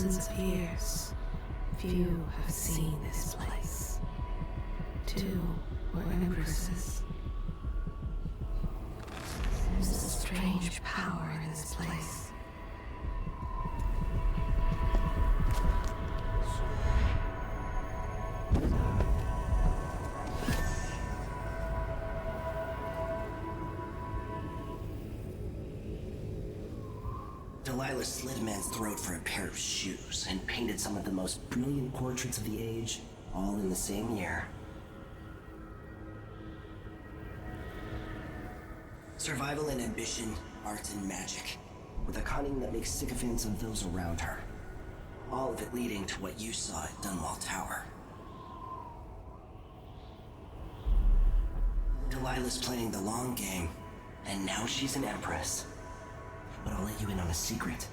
thousands of years, few have seen this place. 2 were empresses. There's a strange power in this place. Delilah slit a man's throat for a pair of shoes and painted some of the most brilliant portraits of the age, all in the same year. Survival and ambition, art and magic, with a cunning that makes sycophants of those around her. All of it leading to what you saw at Dunwall Tower. Delilah's playing the long game, and now she's an empress. But I'll let you in on a secret.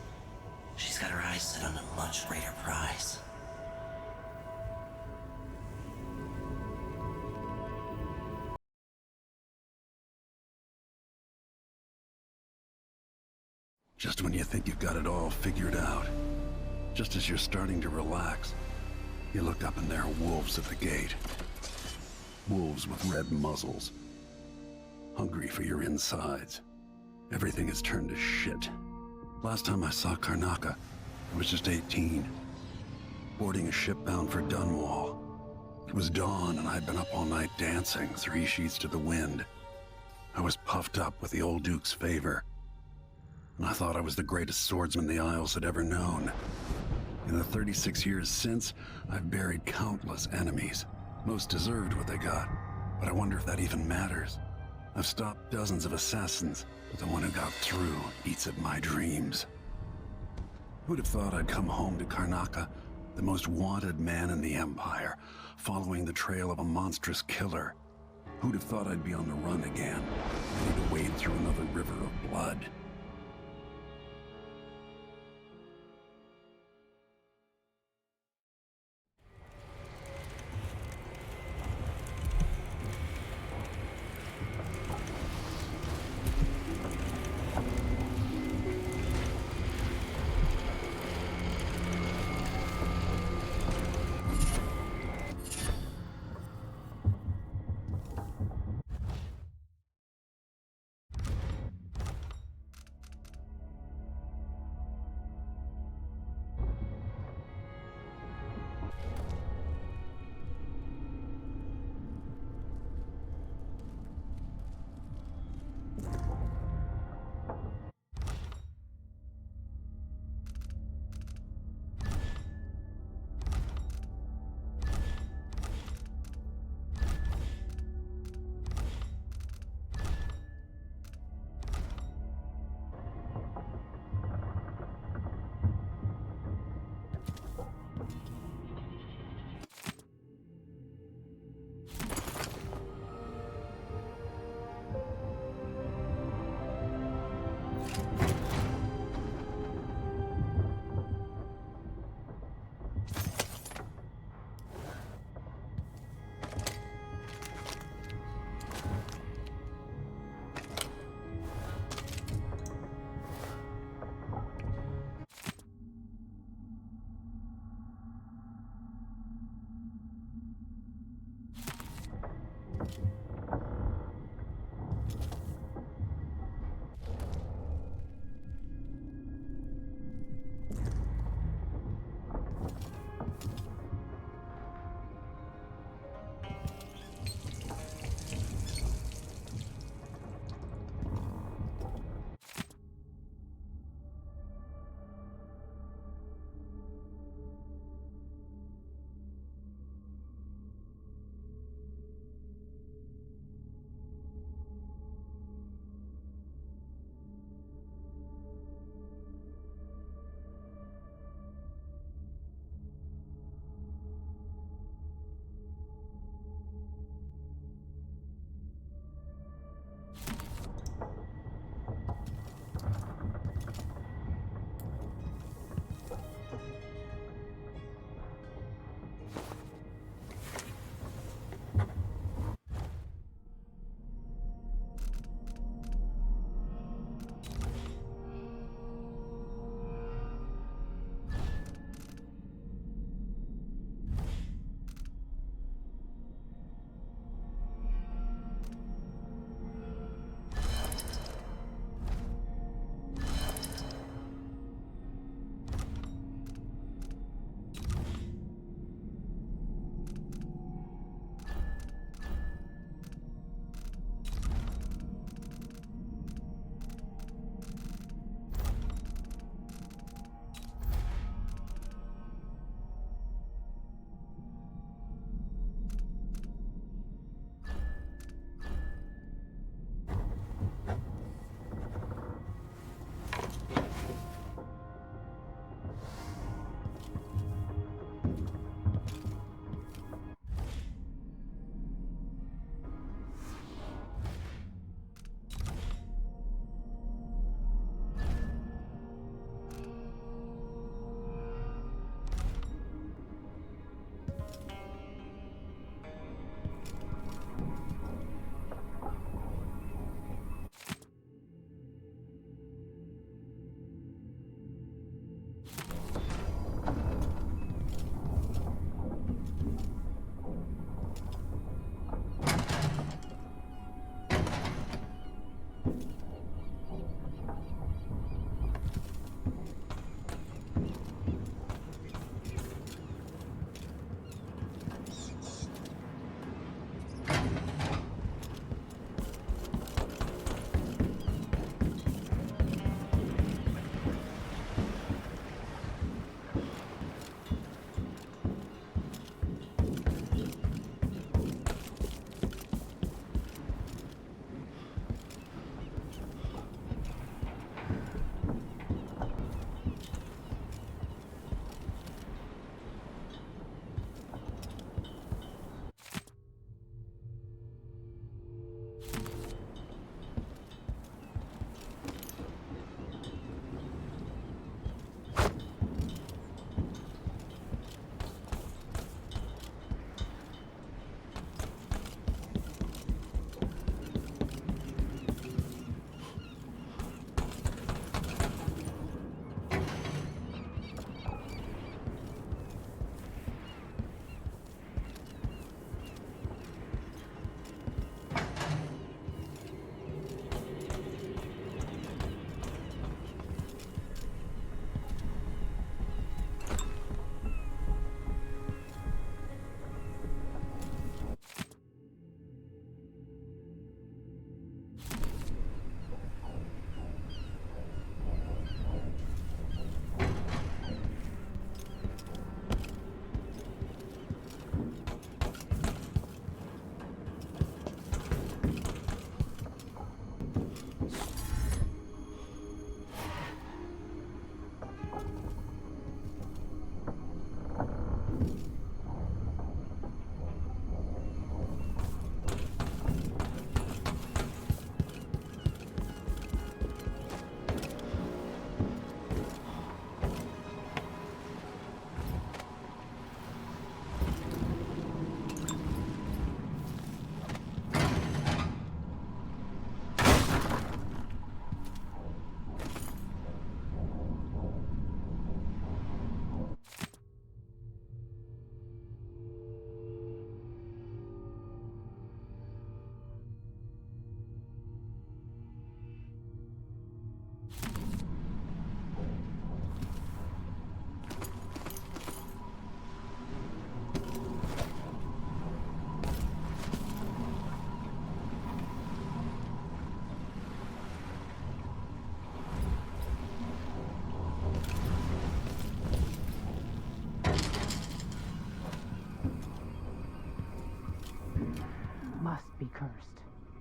She's got her eyes set on a much greater prize. Just when you think you've got it all figured out, just as you're starting to relax, you look up and there are wolves at the gate. Wolves with red muzzles. Hungry for your insides. Everything has turned to shit. Last time I saw Karnaca, I was just 18. Boarding a ship bound for Dunwall. It was dawn and I'd been up all night dancing, 3 sheets to the wind. I was puffed up with the old Duke's favor. And I thought I was the greatest swordsman the Isles had ever known. In the 36 years since, I've buried countless enemies. Most deserved what they got, but I wonder if that even matters. I've stopped dozens of assassins, but the one who got through eats at my dreams. Who'd have thought I'd come home to Karnaca, the most wanted man in the Empire, following the trail of a monstrous killer? Who'd have thought I'd be on the run again, ready to wade through another river of blood?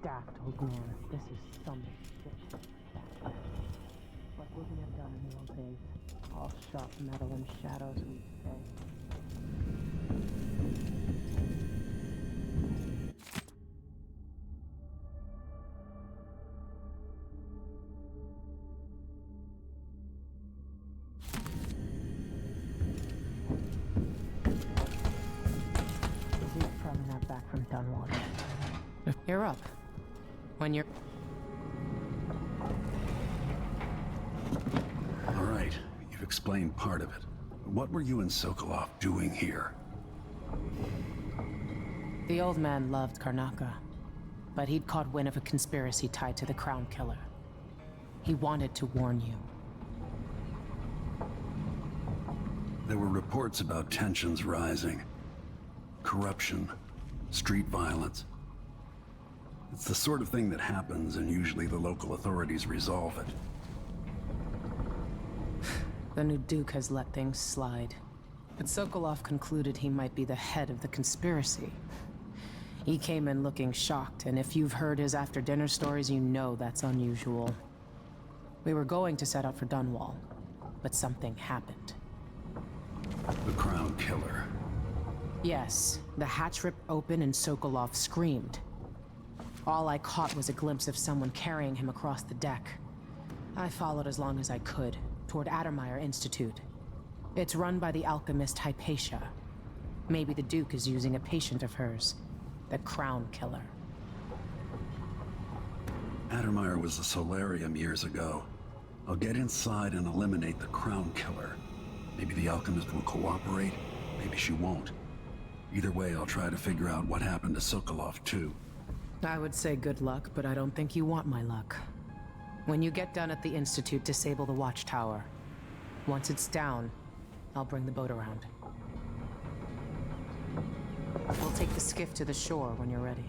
stacked, old man. This is some shit. Like what we have done in the old days. All sharp metal and shadows, we'd say. He's probably not back from Dunwall yet. You're up. When you're... All right, you've explained part of it. What were you and Sokolov doing here? The old man loved Karnaka, but he'd caught wind of a conspiracy tied to the Crown Killer. He wanted to warn you. There were reports about tensions rising. Corruption, street violence. It's the sort of thing that happens, and usually the local authorities resolve it. The new Duke has let things slide. But Sokolov concluded he might be the head of the conspiracy. He came in looking shocked, and if you've heard his after-dinner stories, you know that's unusual. We were going to set out for Dunwall, but something happened. The Crown Killer. Yes, the hatch ripped open and Sokolov screamed. All I caught was a glimpse of someone carrying him across the deck. I followed as long as I could, toward Addermeyer Institute. It's run by the alchemist Hypatia. Maybe the Duke is using a patient of hers, the Crown Killer. Addermeyer was a solarium years ago. I'll get inside and eliminate the Crown Killer. Maybe the alchemist will cooperate, maybe she won't. Either way, I'll try to figure out what happened to Sokolov, too. I would say good luck, but I don't think you want my luck. When you get done at the Institute, disable the watchtower. Once it's down, I'll bring the boat around. We'll take the skiff to the shore when you're ready.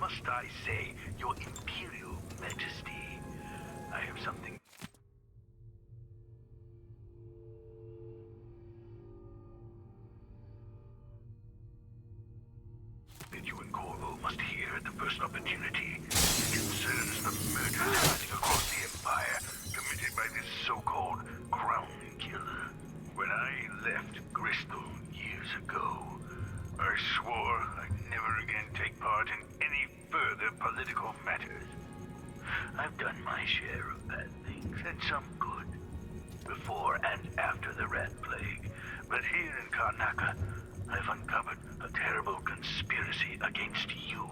Must I say, Your Imperial Majesty, I have something... that you and Corvo must hear at the first opportunity. It concerns the murders happening across the Empire, committed by this so-called Crown Killer. When I left Bristol years ago, I swore I'd never again take part in any further political matters. I've done my share of bad things, and some good, before and after the Rat Plague. But here in Karnaka, I've uncovered a terrible conspiracy against you.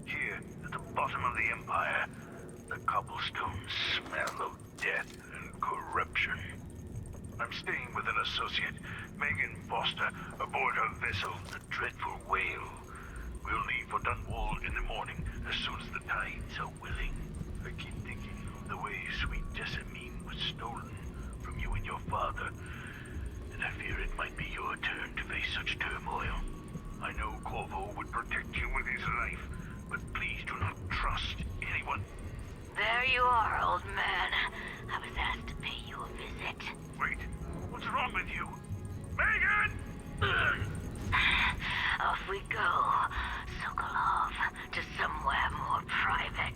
Here, at the bottom of the Empire, the cobblestones smell of death and corruption. I'm staying with an associate, Megan Foster, aboard her vessel, the Dreadful Whale. We'll leave for Dunwall in the morning, as soon as the tides are willing. I keep thinking of the way sweet Jessamine was stolen from you and your father, and I fear it might be your turn to face such turmoil. I know Corvo would protect you with his life, but please do not trust anyone. There you are, old man. I was asked to pay you a visit. Wait, what's wrong with you? Megan! Off we go, Sokolov, to somewhere more private.